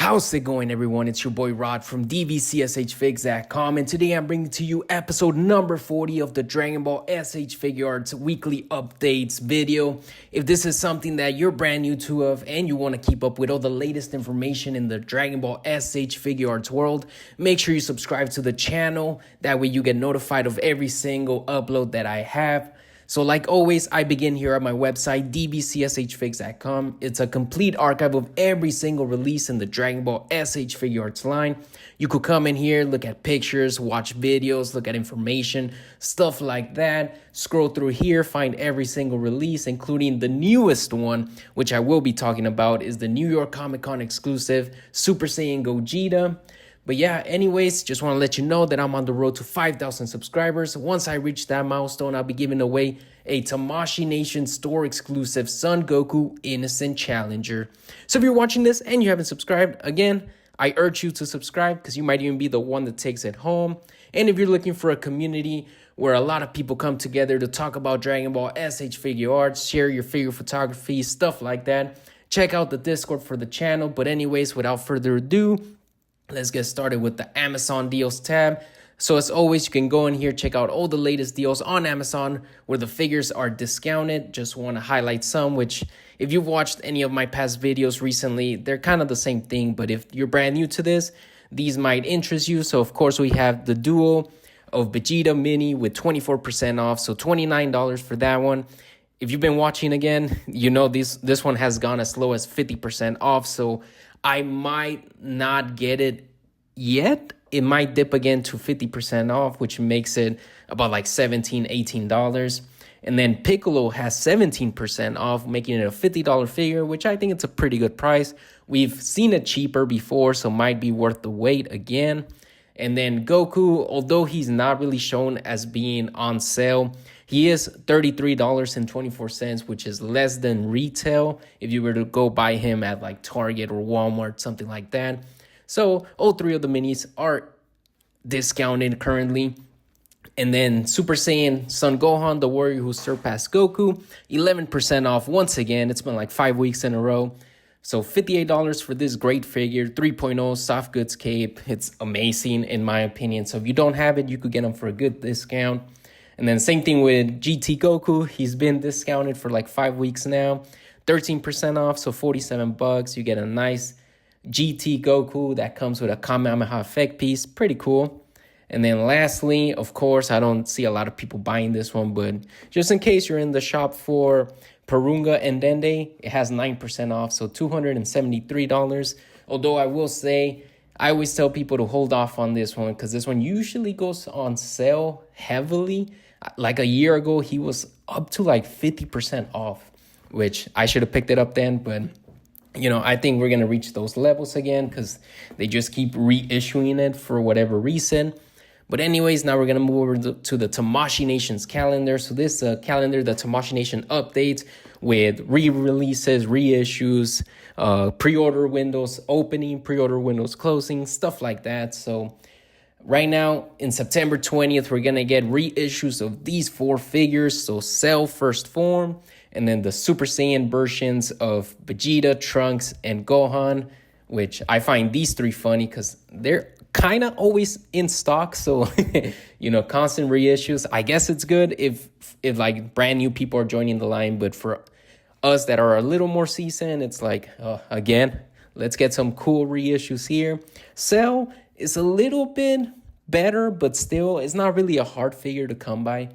How's it going, everyone? It's your boy Rod from DBZSHFIGS.com, and today I'm bringing to you episode number 40 of the Dragon Ball S.H.Figuarts weekly updates video. If this is something that you're brand new to and you want to keep up with all the latest information in the Dragon Ball S.H.Figuarts world, make sure you subscribe to the channel. That way you get notified of every single upload that I have. So like always, I begin here at my website, DBZSHFIGS.com. It's a complete archive of every single release in the Dragon Ball S.H.Figuarts line. You could come in here, look at pictures, watch videos, look at information, stuff like that. Scroll through here, find every single release, including the newest one, which I will be talking about, is the New York Comic Con exclusive Super Saiyan Gogeta. But yeah, anyways, just want to let you know that I'm on the road to 5,000 subscribers. Once I reach that milestone, I'll be giving away a Tamashi Nation store exclusive Son Goku Innocent Challenger. So if you're watching this and you haven't subscribed, again, I urge you to subscribe because you might even be the one that takes it home. And if you're looking for a community where a lot of people come together to talk about Dragon Ball S.H.Figuarts, share your figure photography, stuff like that, check out the Discord for the channel. But anyways, without further ado, let's get started with the Amazon deals tab. So as always, you can go in here, check out all the latest deals on Amazon where the figures are discounted. Just want to highlight some, which if you've watched any of my past videos recently, they're kind of the same thing. But if you're brand new to this, these might interest you. So of course, we have the duo of Vegeta Mini with 24% off. So $29 for that one. If you've been watching again, you know this one has gone as low as 50% off. So I might not get it yet. It might dip again to 50% off, which makes it about like $17, $18. And then Piccolo has 17% off, making it a $50 figure, which I think it's a pretty good price. We've seen it cheaper before, so might be worth the wait again. And then Goku, although he's not really shown as being on sale, he is $33.24, which is less than retail if you were to go buy him at like Target or Walmart, something like that. So all three of the minis are discounted currently. And then Super Saiyan Son Gohan, the warrior who surpassed Goku, 11% off once again. It's been like 5 weeks in a row. So $58 for this great figure, 3.0 soft goods cape. It's amazing in my opinion. So if you don't have it, you could get them for a good discount. And then same thing with GT Goku. He's been discounted for like 5 weeks now. 13% off, so $47. You get a nice GT Goku that comes with a Kamehameha effect piece. Pretty cool. And then lastly, of course, I don't see a lot of people buying this one, but just in case you're in the shop for Purunga and Dende, it has 9% off, so $273. Although I will say, I always tell people to hold off on this one because this one usually goes on sale heavily. Like a year ago, he was up to like 50% off, which I should have picked it up then. But, you know, I think we're going to reach those levels again because they just keep reissuing it for whatever reason. But anyways, now we're going to move over to the Tamashi Nation's calendar. So this calendar, the Tamashi Nation updates with re-releases, reissues, pre-order windows opening, pre-order windows closing, stuff like that. So right now, in September 20th, we're going to get reissues of these 4 figures. So Cell First Form, and then the Super Saiyan versions of Vegeta, Trunks, and Gohan, which I find these 3 funny because they're kind of always in stock. So, you know, constant reissues. I guess it's good if like brand new people are joining the line. But for us that are a little more seasoned, it's like, again, let's get some cool reissues here. Cell is a little bit better, but still, it's not really a hard figure to come by.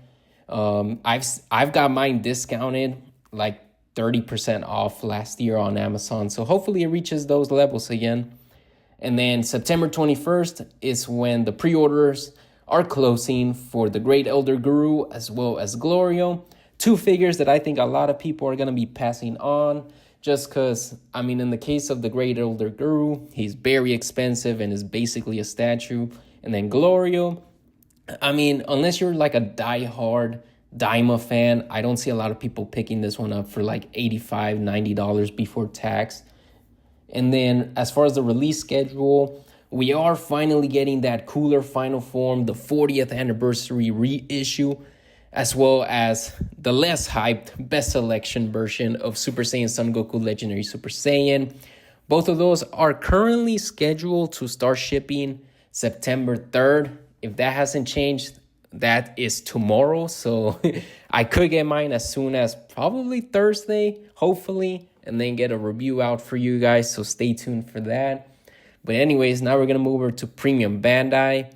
I've got mine discounted like 30% off last year on Amazon. So hopefully it reaches those levels again. And then September 21st is when the pre-orders are closing for the Great Elder Guru as well as Glorio. 2 figures that I think a lot of people are going to be passing on just because, I mean, in the case of the Great Elder Guru, he's very expensive and is basically a statue. And then Glorio, I mean, unless you're like a diehard Daima fan, I don't see a lot of people picking this one up for like $85, $90 before tax. And then as far as the release schedule, we are finally getting that cooler final form, the 40th anniversary reissue, as well as the less hyped best selection version of Super Saiyan Son Goku Legendary Super Saiyan, Both of those are currently scheduled to start shipping September 3rd. If that hasn't changed, that is tomorrow. So I could get mine as soon as probably Thursday, hopefully, and then get a review out for you guys. So stay tuned for that. But anyways, now we're going to move over to Premium Bandai.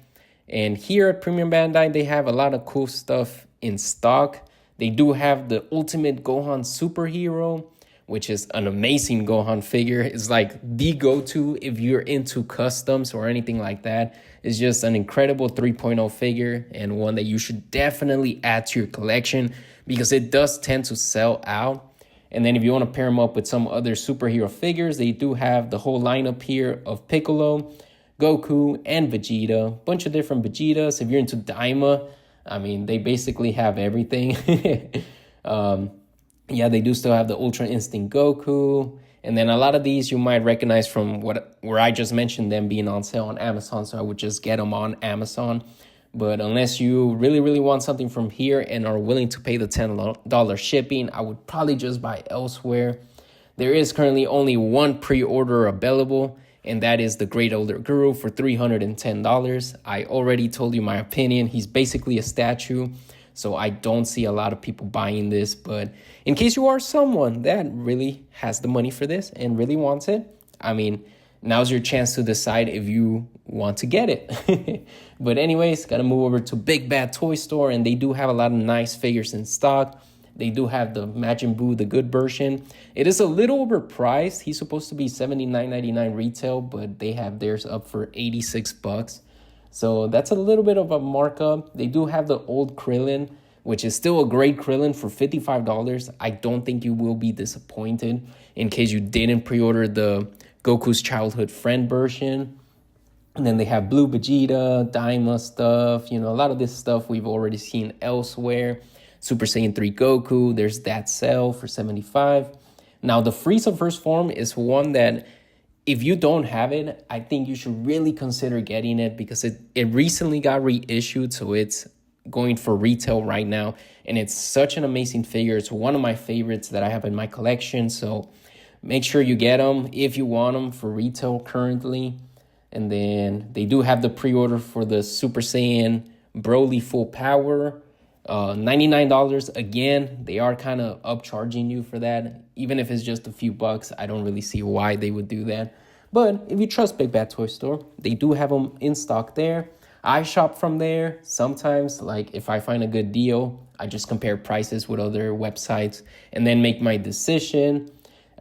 And here at Premium Bandai, they have a lot of cool stuff in stock. They do have the Ultimate Gohan Superhero, which is an amazing Gohan figure. It's like the go-to if you're into customs or anything like that. It's just an incredible 3.0 figure and one that you should definitely add to your collection because it does tend to sell out. And then if you want to pair them up with some other superhero figures, they do have the whole lineup here of Piccolo, Goku, and Vegeta. A bunch of different Vegetas. If you're into Daima, I mean, they basically have everything. Yeah, they do still have the Ultra Instinct Goku. And then a lot of these you might recognize from where I just mentioned them being on sale on Amazon. So I would just get them on Amazon. But unless you really, really want something from here and are willing to pay the $10 shipping, I would probably just buy elsewhere. There is currently only one pre-order available, and that is the Great Elder Guru for $310. I already told you my opinion. He's basically a statue, so I don't see a lot of people buying this. But in case you are someone that really has the money for this and really wants it, I mean, now's your chance to decide if you want to get it. But anyways, gotta move over to Big Bad Toy Store, and they do have a lot of nice figures in stock. They do have the Majin Buu, the good version. It is a little overpriced. He's supposed to be $79.99 retail, but they have theirs up for $86. So that's a little bit of a markup. They do have the old Krillin, which is still a great Krillin for $55. I don't think you will be disappointed in case you didn't pre-order the Goku's childhood friend version. And then they have Blue Vegeta, Daima stuff. You know, a lot of this stuff we've already seen elsewhere. Super Saiyan 3 Goku, there's that Cell for $75. Now, the Frieza First Form is one that if you don't have it, I think you should really consider getting it because it recently got reissued, so it's going for retail right now. And it's such an amazing figure. It's one of my favorites that I have in my collection, so make sure you get them if you want them for retail currently. And then they do have the pre-order for the Super Saiyan Broly Full Power. $99. Again, they are kind of upcharging you for that. Even if it's just a few bucks, I don't really see why they would do that. But if you trust Big Bad Toy Store, they do have them in stock there. I shop from there. Sometimes, like if I find a good deal, I just compare prices with other websites and then make my decision.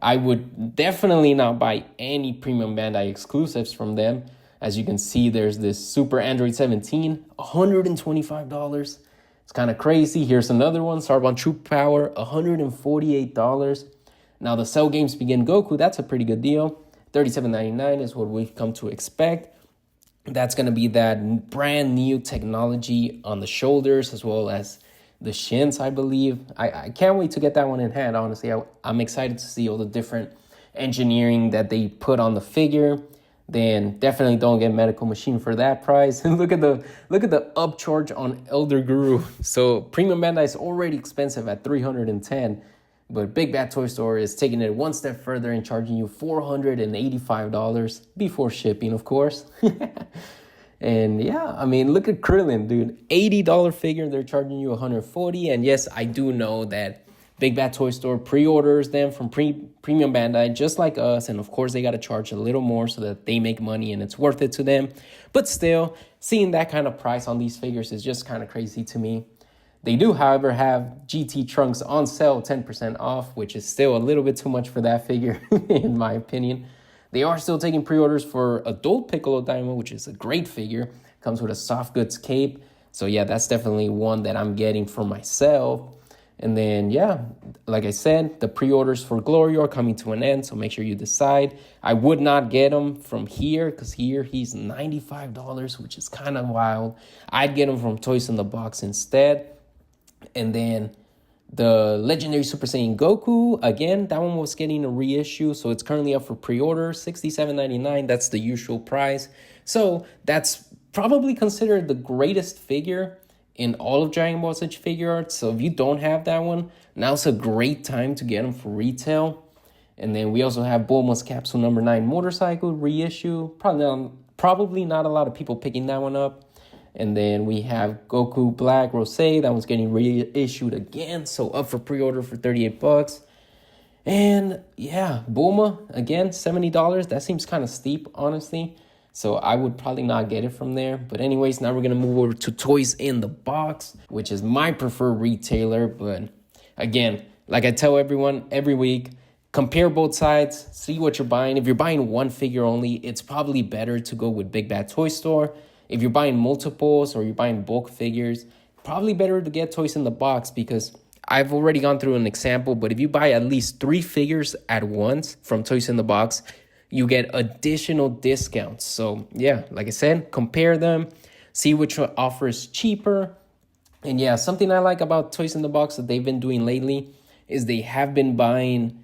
I would definitely not buy any Premium Bandai exclusives from them. As you can see, there's this Super Android 17, $125. It's kind of crazy. Here's another one, Sarban True Power, $148. Now, the Cell Games Begin Goku, that's a pretty good deal. $37.99 is what we've come to expect. That's going to be that brand new technology on the shoulders as well as the shins, I believe. I can't wait to get that one in hand, honestly. I'm excited to see all the different engineering that they put on the figure. Then definitely don't get Medical Machine for that price. And look at the upcharge on Elder Guru. So Premium Bandai is already expensive at $310, but Big Bad Toy Store is taking it one step further and charging you $485 before shipping, of course. And yeah, I mean, look at Krillin, dude. $80 figure, they're charging you $140. And yes, I do know that Big Bad Toy Store pre-orders them from Premium Bandai, just like us. And of course, they got to charge a little more so that they make money and it's worth it to them. But still, seeing that kind of price on these figures is just kind of crazy to me. They do, however, have GT Trunks on sale, 10% off, which is still a little bit too much for that figure, in my opinion. They are still taking pre-orders for Adult Piccolo Daima, which is a great figure. Comes with a soft goods cape. So yeah, that's definitely one that I'm getting for myself. And then, yeah, like I said, the pre-orders for Glory are coming to an end, so make sure you decide. I would not get him from here because here he's $95, which is kind of wild. I'd get him from Toys in the Box instead. And then the Legendary Super Saiyan Goku, again, that one was getting a reissue, so it's currently up for pre-order, $67.99. That's the usual price. So that's probably considered the greatest figure in all of Dragon Ball S.H.Figuarts. So if you don't have that one, now's a great time to get them for retail. And then we also have Bulma's Capsule number 9 motorcycle reissue. Probably not a lot of people picking that one up. And then we have Goku Black Rose. That one's getting reissued again. So up for pre-order for $38. And yeah, Bulma, again, $70. That seems kind of steep, honestly. So I would probably not get it from there. But anyways, now we're going to move over to Toys in the Box, which is my preferred retailer. But again, like I tell everyone every week, compare both sides, see what you're buying. If you're buying one figure only, it's probably better to go with Big Bad Toy Store. If you're buying multiples or you're buying bulk figures, probably better to get Toys in the Box, because I've already gone through an example, but if you buy at least 3 figures at once from Toys in the Box, you get additional discounts. So yeah, like I said, compare them, see which offer is cheaper. And yeah, something I like about Toys in the Box that they've been doing lately is they have been buying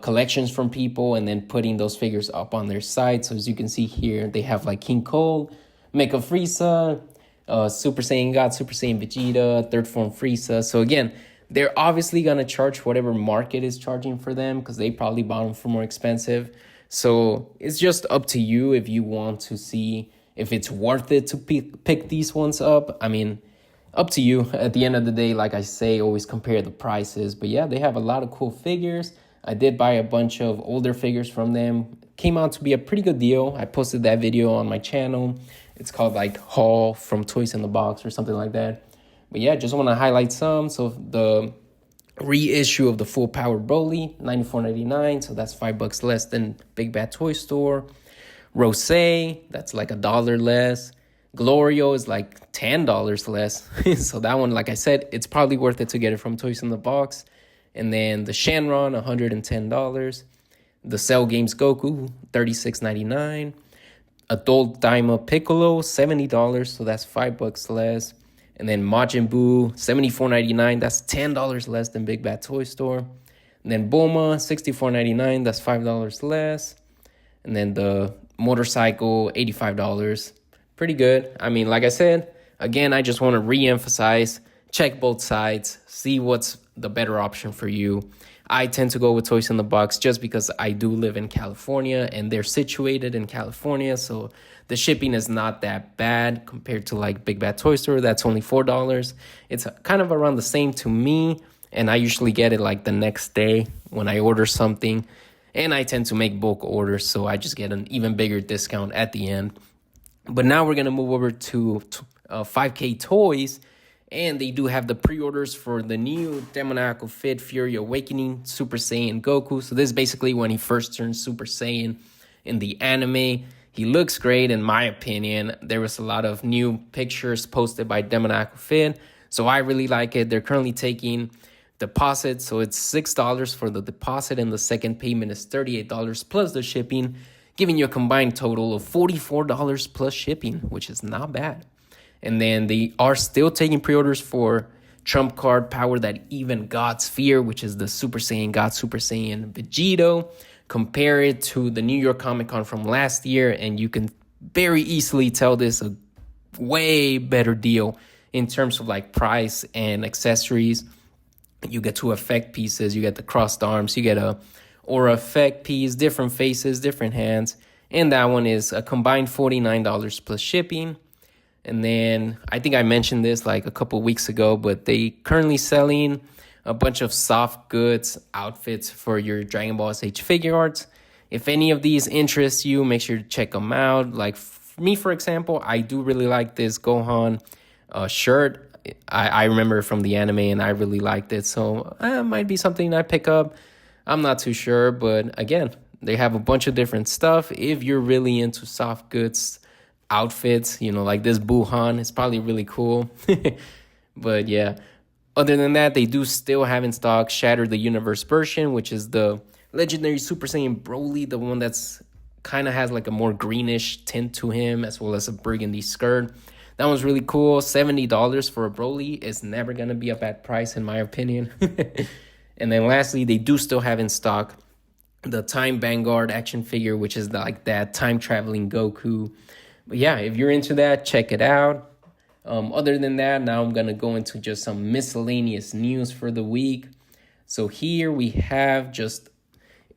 collections from people and then putting those figures up on their site. So as you can see here, they have like King Cole, Mecha Frieza, Super Saiyan God, Super Saiyan Vegeta, Third Form Frieza. So again, they're obviously going to charge whatever market is charging for them, because they probably bought them for more expensive. So it's just up to you if you want to see if it's worth it to pick these ones up. I mean, up to you. At the end of the day, like I say, always compare the prices. But yeah, they have a lot of cool figures. I did buy a bunch of older figures from them. Came out to be a pretty good deal. I posted that video on my channel. It's called like Haul from Toys in the Box or something like that. But yeah, just want to highlight some. So the reissue of the Full Power Broly, $94.99. So that's $5 less than Big Bad Toy Store. Rose, that's like $1 less. Glorio is like $10 less. So that one, like I said, it's probably worth it to get it from Toys in the Box. And then the Shenron, $110. The Cell Games Goku, $36.99. Adult Daima Piccolo, $70, so that's $5 less. And then Majin Buu, $74.99, that's $10 less than Big Bad Toy Store. And then Bulma, $64.99, that's $5 less. And then the motorcycle, $85, pretty good. I mean, like I said, again, I just want to re-emphasize, check both sides, see what's the better option for you. I tend to go with Toys in the Box just because I do live in California and they're situated in California. So the shipping is not that bad compared to like Big Bad Toy Store. That's only $4. It's kind of around the same to me. And I usually get it like the next day when I order something. And I tend to make bulk orders, so I just get an even bigger discount at the end. But now we're going to move over to 5K Toys. And they do have the pre-orders for the new Demoniacal Fit Fury Awakening Super Saiyan Goku. So this is basically when he first turns Super Saiyan in the anime. He looks great, in my opinion. There was a lot of new pictures posted by Demoniacal Fit. So I really like it. They're currently taking deposits. So it's $6 for the deposit, and the second payment is $38 plus the shipping, giving you a combined total of $44 plus shipping, which is not bad. And then they are still taking pre-orders for Trump Card Power That Even God's Fear, which is the Super Saiyan God, Super Saiyan Vegito. Compare it to the New York Comic Con from last year, and you can very easily tell this a way better deal in terms of like price and accessories. You get 2 effect pieces, you get the crossed arms, you get a aura effect piece, different faces, different hands. And that one is a combined $49 plus shipping. And then I think I mentioned this like a couple weeks ago, but they currently selling a bunch of soft goods outfits for your Dragon Ball S.H.Figuarts. If any of these interest you, make sure to check them out. Like me, for example, I do really like this Gohan shirt. I remember from the anime and I really liked it. So it might be something I pick up. I'm not too sure. But again, they have a bunch of different stuff. If you're really into soft goods outfits, you know, like this Buhan, it's probably really cool. But yeah, other than that, they do still have in stock Shatter the Universe version, which is the legendary Super Saiyan Broly, the one that's kind of has like a more greenish tint to him, as well as a burgundy skirt. That one's really cool. $70 for a Broly is never going to be a bad price, in my opinion. And then lastly, they do still have in stock the Time Vanguard action figure, which is like that time-traveling Goku. But yeah, if you're into that, check it out. Other than that, now I'm going to go into just some miscellaneous news for the week. So here we have just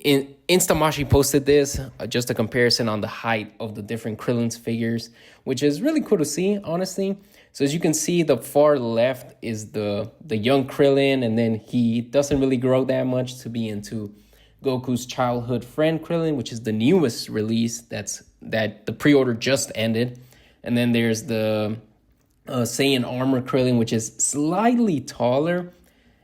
Tamashi posted this, just a comparison on the height of the different Krillin's figures, which is really cool to see, honestly. So as you can see, the far left is the young Krillin, and then he doesn't really grow that much to be into Goku's childhood friend Krillin, which is the newest release that the pre-order just ended. And then there's the Saiyan Armor Krillin, which is slightly taller.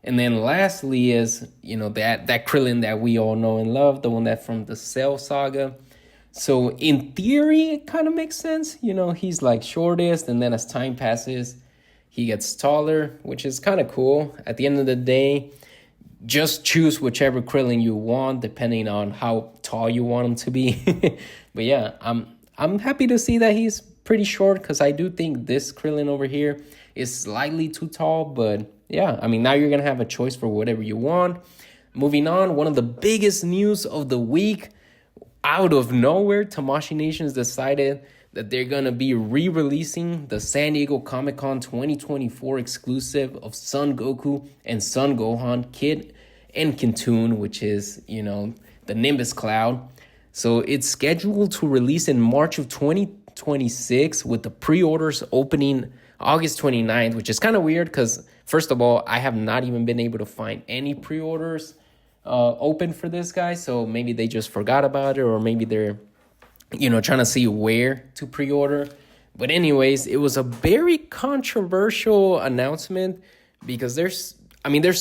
And then lastly is, that Krillin that we all know and love, the one that from the Cell Saga. So in theory, it kind of makes sense. He's like shortest, and then as time passes, he gets taller, which is kind of cool. At the end of the day, just choose whichever Krillin you want, depending on how tall you want him to be. But yeah, I'm happy to see that he's pretty short, because I do think this Krillin over here is slightly too tall. But yeah, now you're going to have a choice for whatever you want. Moving on, one of the biggest news of the week, out of nowhere, Tamashi Nations decided that they're going to be re-releasing the San Diego Comic-Con 2024 exclusive of Son Goku and Son Gohan, Kid and Kintoon, which is, the Nimbus Cloud. So it's scheduled to release in March of 2026, with the pre-orders opening August 29th, which is kind of weird because, first of all, I have not even been able to find any pre-orders open for this guy. So maybe they just forgot about it, or maybe they're, trying to see where to pre-order. But anyways, it was a very controversial announcement because there's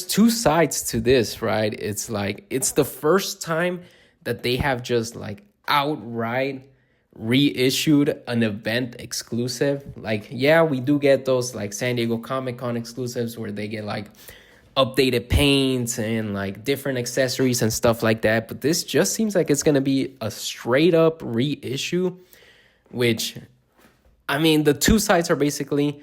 two sides to this, right? It's like, it's the first time that they have just like outright reissued an event exclusive. Like, yeah, we do get those like San Diego Comic-Con exclusives where they get like updated paints and like different accessories and stuff like that, but this just seems like it's going to be a straight up reissue, which the two sides are basically,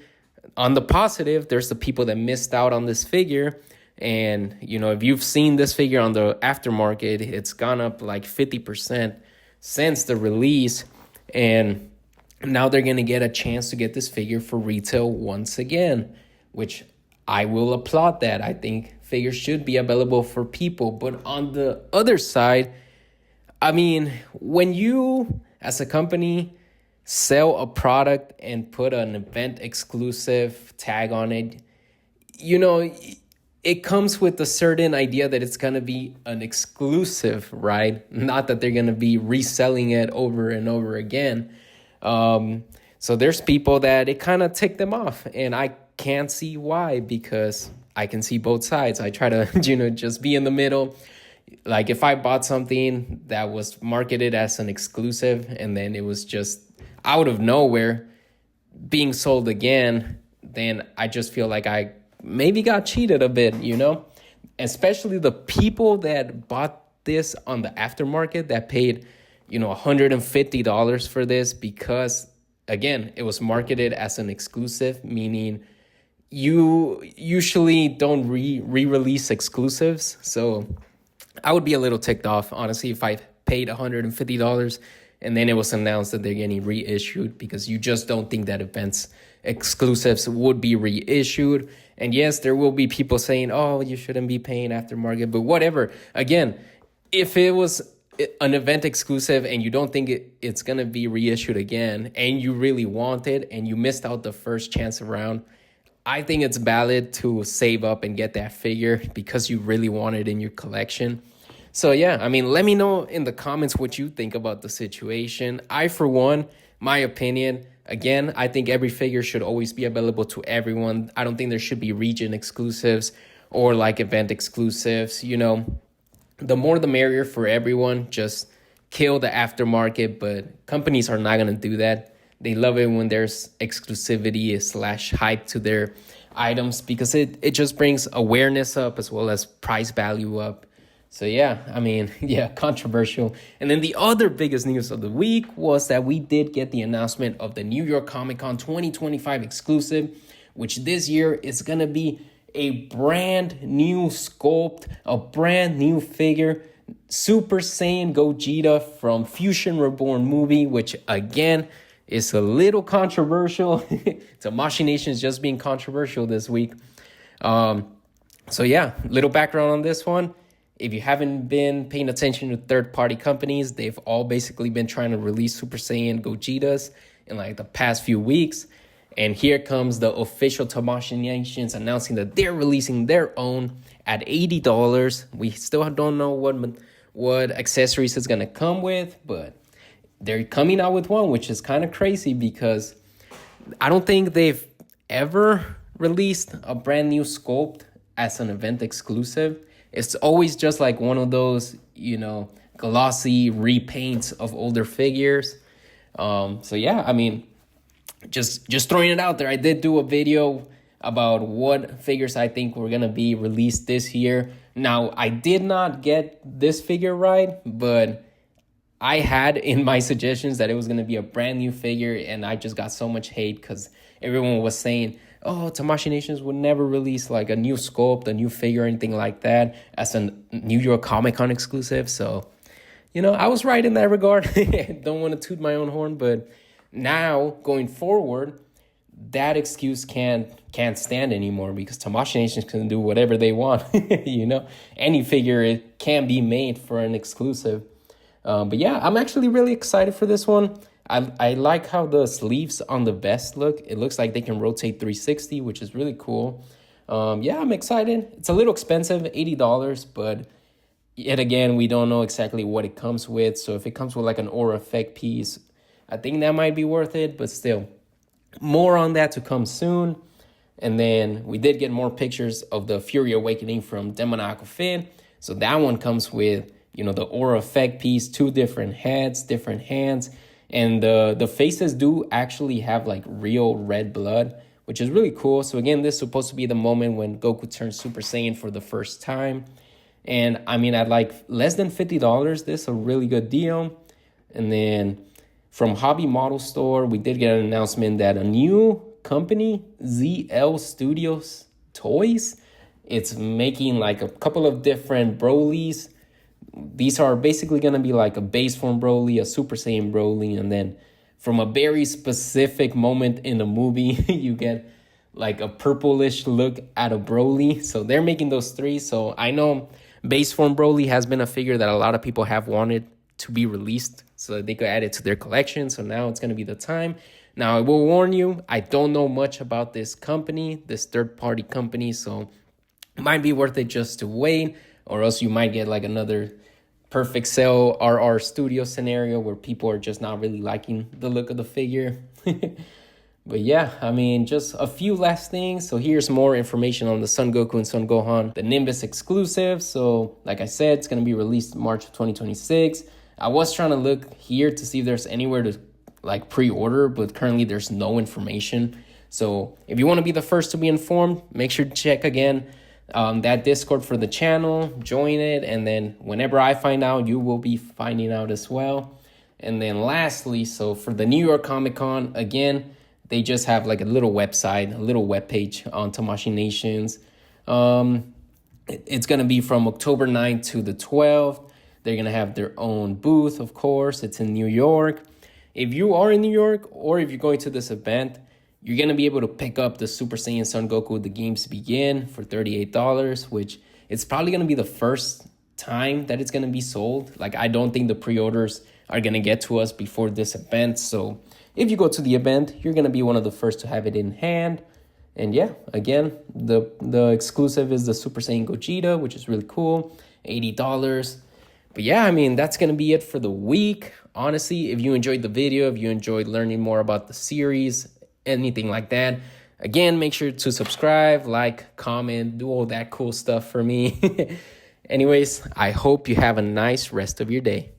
on the positive, there's the people that missed out on this figure. And if you've seen this figure on the aftermarket, it's gone up like 50% since the release, and now they're going to get a chance to get this figure for retail once again, which I will applaud that. I think figures should be available for people. But on the other side, when you, as a company, sell a product and put an event exclusive tag on it, it comes with a certain idea that it's going to be an exclusive, right? Not that they're going to be reselling it over and over again. So there's people that it kind of ticked them off, and I can't see why, because I can see both sides. I try to, just be in the middle. Like, if I bought something that was marketed as an exclusive and then it was just out of nowhere being sold again, then I just feel like I maybe got cheated a bit, especially the people that bought this on the aftermarket that paid, $150 for this, because again, it was marketed as an exclusive, meaning you usually don't re-release exclusives. So I would be a little ticked off, honestly, if I paid $150 and then it was announced that they're getting reissued, because you just don't think that events exclusives would be reissued. And yes, there will be people saying, oh, you shouldn't be paying aftermarket, but whatever. Again, if it was an event exclusive and you don't think it's going to be reissued again, and you really want it and you missed out the first chance around, I think it's valid to save up and get that figure because you really want it in your collection. So yeah, let me know in the comments what you think about the situation. I, for one, my opinion, again, I think every figure should always be available to everyone. I don't think there should be region exclusives or like event exclusives. The more the merrier for everyone. Just kill the aftermarket, but companies are not going to do that. They love it when there's exclusivity / hype to their items, because it just brings awareness up as well as price value up. So yeah, controversial. And then the other biggest news of the week was that we did get the announcement of the New York Comic Con 2025 exclusive, which this year is going to be a brand new sculpt, a brand new figure, Super Saiyan Gogeta from Fusion Reborn movie, which again is a little controversial. Tamashi Nation is just being controversial this week. So yeah, little background on this one. if you haven't been paying attention to third-party companies, they've all basically been trying to release Super Saiyan Gogetas in like the past few weeks. And here comes the official Tamashi Nations announcing that they're releasing their own at $80. We still don't know what accessories it's gonna come with, but they're coming out with one, which is kind of crazy because I don't think they've ever released a brand new sculpt as an event exclusive. It's always just like one of those, glossy repaints of older figures. So yeah, I mean, just throwing it out there. I did do a video about what figures I think were gonna be released this year. Now, I did not get this figure right, but I had in my suggestions that it was gonna be a brand new figure, and I just got so much hate because everyone was saying, oh, Tamashi Nations would never release like a new sculpt, a new figure, or anything like that as a New York Comic Con exclusive. So, I was right in that regard. Don't want to toot my own horn, but now going forward, that excuse can't stand anymore because Tamashi Nations can do whatever they want. Any figure it can be made for an exclusive. But yeah, I'm actually really excited for this one. I like how the sleeves on the vest look. It looks like they can rotate 360, which is really cool. Yeah, I'm excited. It's a little expensive, $80, but yet again, we don't know exactly what it comes with. So if it comes with like an aura effect piece, I think that might be worth it, but still, more on that to come soon. And then we did get more pictures of the Fury Awakening from Demoniacal Finn. So that one comes with, the aura effect piece, 2 different heads, different hands. And the faces do actually have like real red blood, which is really cool. So again, this is supposed to be the moment when Goku turns Super Saiyan for the first time. And I mean, at like less than $50, this is a really good deal. And then from Hobby Model Store, we did get an announcement that a new company, ZL Studios Toys, it's making like a couple of different Brolys. These are basically going to be like a base form Broly, a Super Saiyan Broly, and then from a very specific moment in the movie, you get like a purplish look at a Broly. So they're making those 3. So I know base form Broly has been a figure that a lot of people have wanted to be released so that they could add it to their collection. So now it's going to be the time. Now, I will warn you, I don't know much about this company, this third-party company, so it might be worth it just to wait, or else you might get like another Perfect Cell RR Studio scenario where people are just not really liking the look of the figure. But yeah, I mean, just a few last things. So here's more information on the Son Goku and Son Gohan, the Nimbus exclusive. So like I said, it's going to be released March of 2026. I was trying to look here to see if there's anywhere to like pre-order, but currently there's no information. So if you want to be the first to be informed, make sure to check again that Discord for the channel, join it, and then whenever I find out, you will be finding out as well. And then lastly, so for the New York Comic Con, again, they just have like a little website, a little webpage on Tamashi Nations. It's going to be from October 9th to the 12th. They're going to have their own booth, of course. It's in New York. If you are in New York or if you're going to this event, you're going to be able to pick up the Super Saiyan Son Goku The Games Begin for $38, which it's probably going to be the first time that it's going to be sold. Like, I don't think the pre-orders are going to get to us before this event. So if you go to the event, you're going to be one of the first to have it in hand. And yeah, again, the exclusive is the Super Saiyan Gogeta, which is really cool, $80. But yeah, I mean, that's going to be it for the week. Honestly, if you enjoyed the video, if you enjoyed learning more about the series, anything like that, again, make sure to subscribe, like, comment, do all that cool stuff for me. Anyways, I hope you have a nice rest of your day.